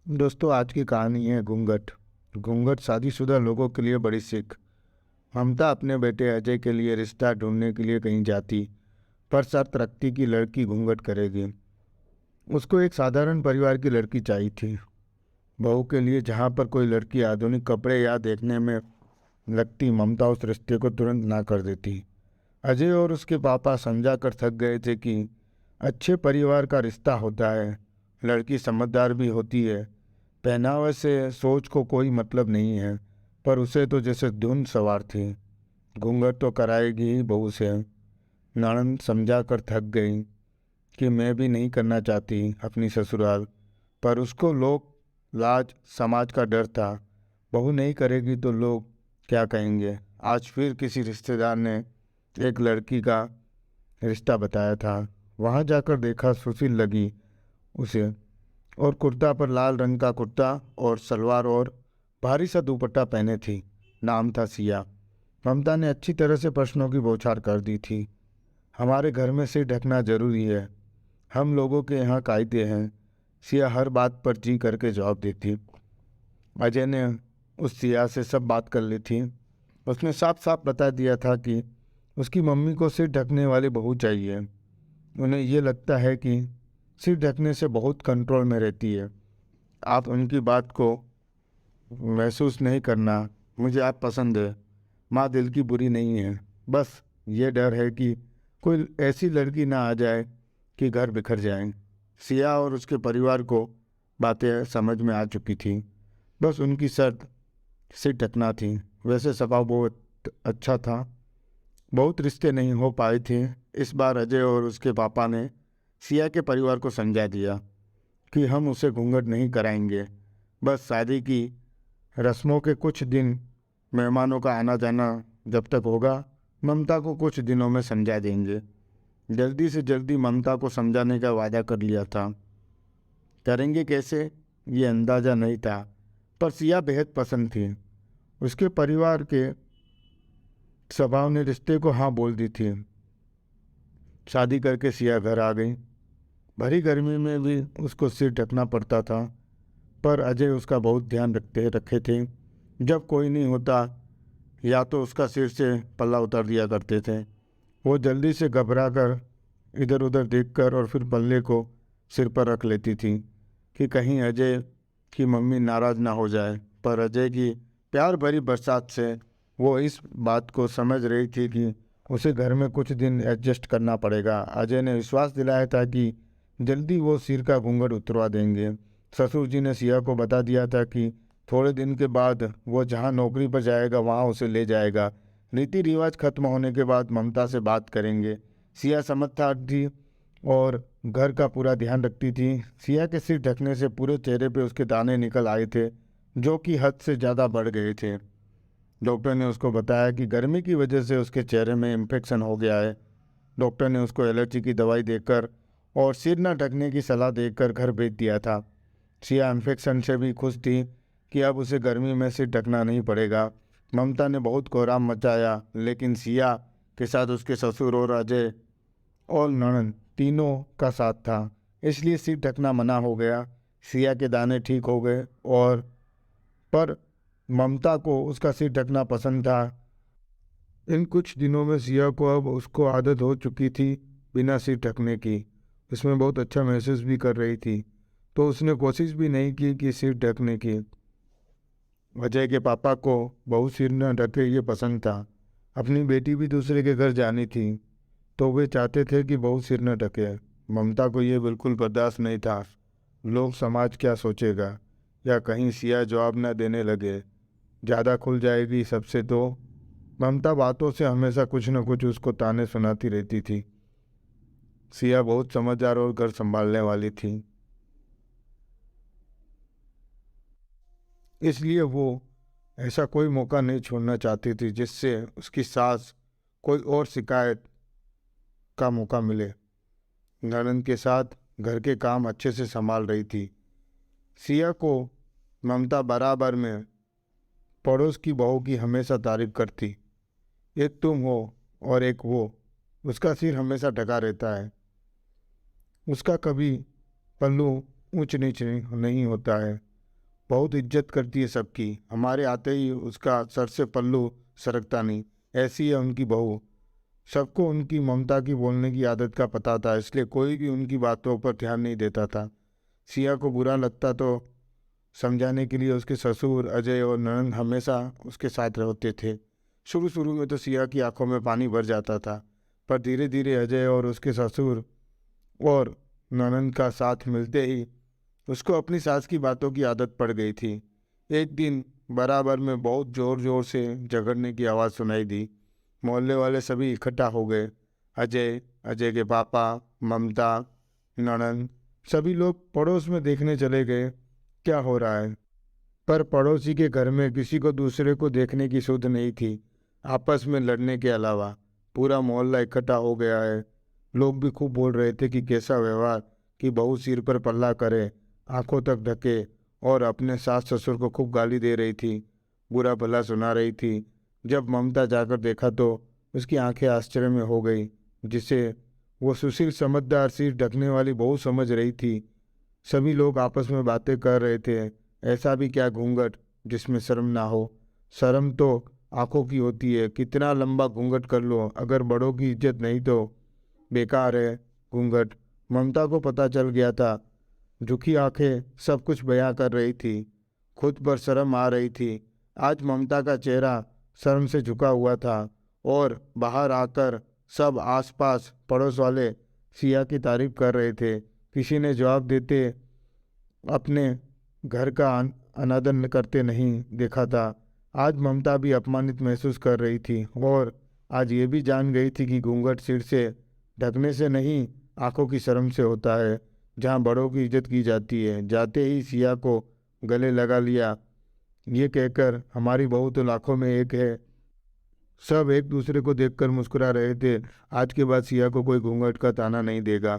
दोस्तों, आज की कहानी है घूंघट। घूंघट शादीशुदा लोगों के लिए बड़ी सीख। ममता अपने बेटे अजय के लिए रिश्ता ढूंढने के लिए कहीं जाती, पर शर्त रखती कि लड़की घूंघट करेगी। उसको एक साधारण परिवार की लड़की चाहिए थी, बहू के लिए। जहाँ पर कोई लड़की आधुनिक कपड़े या देखने में लगती, ममता उस रिश्ते को तुरंत ना कर देती। अजय और उसके पापा समझा कर थक गए थे कि अच्छे परिवार का रिश्ता होता है, लड़की समझदार भी होती है, पहनावे से सोच को कोई मतलब नहीं है। पर उसे तो जैसे धुन सवार थी। घूंघट तो कराएगी ही बहू से। नणंद समझा कर थक गई कि मैं भी नहीं करना चाहती अपनी ससुराल, पर उसको लोग लाज समाज का डर था। बहू नहीं करेगी तो लोग क्या कहेंगे। आज फिर किसी रिश्तेदार ने एक लड़की का रिश्ता बताया था। वहाँ जाकर देखा, सुशील लगी उसे, और कुर्ता पर लाल रंग का कुर्ता और सलवार और भारी सा दुपट्टा पहने थी। नाम था सिया। ममता ने अच्छी तरह से प्रश्नों की बौछार कर दी थी। हमारे घर में सिर ढकना जरूरी है, हम लोगों के यहाँ कायदे हैं। सिया हर बात पर जी करके जवाब देती। अजय ने उस सिया से सब बात कर ली थी। उसने साफ साफ बता दिया था कि उसकी मम्मी को सिर ढकने वाली बहू चाहिए। उन्हें ये लगता है कि सिर ढकने से बहुत कंट्रोल में रहती है। आप उनकी बात को महसूस नहीं करना। मुझे आप पसंद है। माँ दिल की बुरी नहीं है, बस ये डर है कि कोई ऐसी लड़की ना आ जाए कि घर बिखर जाए। सिया और उसके परिवार को बातें समझ में आ चुकी थी। बस उनकी शर्त सिर ढकना थी। वैसे स्वभाव बहुत अच्छा था। बहुत रिश्ते नहीं हो पाए थे। इस बार अजय और उसके पापा ने सिया के परिवार को समझा दिया कि हम उसे घूंघट नहीं कराएंगे। बस शादी की रस्मों के कुछ दिन, मेहमानों का आना जाना जब तक होगा, ममता को कुछ दिनों में समझा देंगे। जल्दी से जल्दी ममता को समझाने का वादा कर लिया था। करेंगे कैसे, ये अंदाज़ा नहीं था, पर सिया बेहद पसंद थी। उसके परिवार के स्वभाव ने रिश्ते को हाँ बोल दी थी। शादी करके सिया घर आ गई। भरी गर्मी में भी उसको सिर ढकना पड़ता था, पर अजय उसका बहुत ध्यान रखे थे। जब कोई नहीं होता, या तो उसका सिर से पल्ला उतार दिया करते थे। वो जल्दी से घबरा कर इधर उधर देखकर और फिर पल्ले को सिर पर रख लेती थी कि कहीं अजय की मम्मी नाराज़ ना हो जाए। पर अजय की प्यार भरी बरसात से वो इस बात को समझ रही थी कि उसे घर में कुछ दिन एडजस्ट करना पड़ेगा। अजय ने विश्वास दिलाया था कि जल्दी वो सिर का घूंघट उतरवा देंगे। ससुर जी ने सिया को बता दिया था कि थोड़े दिन के बाद वो जहाँ नौकरी पर जाएगा वहाँ उसे ले जाएगा। रीति रिवाज खत्म होने के बाद ममता से बात करेंगे। सिया समझदार थी और घर का पूरा ध्यान रखती थी। सिया के सिर ढकने से पूरे चेहरे पे उसके दाने निकल आए थे, जो कि हद से ज़्यादा बढ़ गए थे। डॉक्टर ने उसको बताया कि गर्मी की वजह से उसके चेहरे में इन्फेक्शन हो गया है। डॉक्टर ने उसको एलर्जी की दवाई देकर और सिर न ढकने की सलाह देकर घर भेज दिया था। सिया इन्फेक्शन से भी खुश थी कि अब उसे गर्मी में सिर ढकना नहीं पड़ेगा। ममता ने बहुत कोहराम मचाया, लेकिन सिया के साथ उसके ससुर और अजय और नणंद तीनों का साथ था, इसलिए सिर ढकना मना हो गया। सिया के दाने ठीक हो गए, और पर ममता को उसका सिर ढकना पसंद था। इन कुछ दिनों में सिया को अब उसको आदत हो चुकी थी बिना सिर ढकने की। उसमें बहुत अच्छा महसूस भी कर रही थी, तो उसने कोशिश भी नहीं की कि सिर ढकने की। अजय के पापा को बहू सिर न ढके ये पसंद था। अपनी बेटी भी दूसरे के घर जानी थी, तो वे चाहते थे कि बहू सिर न ढके। ममता को ये बिल्कुल बर्दाश्त नहीं था। लोग समाज क्या सोचेगा, या कहीं सिया जवाब न देने लगे, ज़्यादा खुल जाएगी सबसे तो। ममता बातों से हमेशा कुछ न कुछ उसको ताने सुनाती रहती थी। सिया बहुत समझदार और घर संभालने वाली थी, इसलिए वो ऐसा कोई मौका नहीं छोड़ना चाहती थी जिससे उसकी सास कोई और शिकायत का मौका मिले। ननंद के साथ घर के काम अच्छे से संभाल रही थी। सिया को ममता बराबर में पड़ोस की बहू की हमेशा तारीफ करती। एक तुम हो और एक वो। उसका सिर हमेशा ढका रहता है, उसका कभी पल्लू ऊंच नीच नहीं होता है। बहुत इज्जत करती है सबकी, हमारे आते ही उसका सर से पल्लू सरकता नहीं। ऐसी है उनकी बहू। सबको उनकी ममता की बोलने की आदत का पता था, इसलिए कोई भी उनकी बातों पर ध्यान नहीं देता था। सिया को बुरा लगता तो समझाने के लिए उसके ससुर अजय और ननंद हमेशा उसके साथ रहते थे। शुरू शुरू में तो सिया की आंखों में पानी भर जाता था, पर धीरे धीरे अजय और उसके ससुर और ननंद का साथ मिलते ही उसको अपनी सास की बातों की आदत पड़ गई थी। एक दिन बराबर में बहुत जोर जोर से झगड़ने की आवाज़ सुनाई दी। मोहल्ले वाले सभी इकट्ठा हो गए। अजय, अजय के पापा, ममता, ननंद, सभी लोग पड़ोस में देखने चले गए क्या हो रहा है। पर पड़ोसी के घर में किसी को दूसरे को देखने की सुध नहीं थी, आपस में लड़ने के अलावा। पूरा मोहल्ला इकट्ठा हो गया है। लोग भी खूब बोल रहे थे कि कैसा व्यवहार, कि बहू सिर पर पल्ला करे, आंखों तक ढके, और अपने सास ससुर को खूब गाली दे रही थी, बुरा भला सुना रही थी। जब ममता जाकर देखा तो उसकी आंखें आश्चर्य में हो गई, जिसे वो सुशील समझदार सिर ढकने वाली बहू समझ रही थी। सभी लोग आपस में बातें कर रहे थे, ऐसा भी क्या घूंघट जिसमें शर्म ना हो। शर्म तो आंखों की होती है, कितना लंबा घूंघट कर लो, अगर बड़ों की इज्जत नहीं तो बेकार है घूंघट। ममता को पता चल गया था। झुकी आंखें सब कुछ बयां कर रही थी, खुद पर शर्म आ रही थी। आज ममता का चेहरा शर्म से झुका हुआ था, और बाहर आकर सब आसपास पड़ोस वाले सिया की तारीफ कर रहे थे। किसी ने जवाब देते अपने घर का अनादर करते नहीं देखा था। आज ममता भी अपमानित महसूस कर रही थी, और आज ये भी जान गई थी कि घूंघट सिर से ढकने से नहीं, आंखों की शर्म से होता है। जहाँ बड़ों की इज्जत की जाती है। जाते ही सिया को गले लगा लिया, ये कहकर हमारी बहू तो लाखों में एक है। सब एक दूसरे को देखकर मुस्कुरा रहे थे। आज के बाद सिया को कोई घूंघट का ताना नहीं देगा।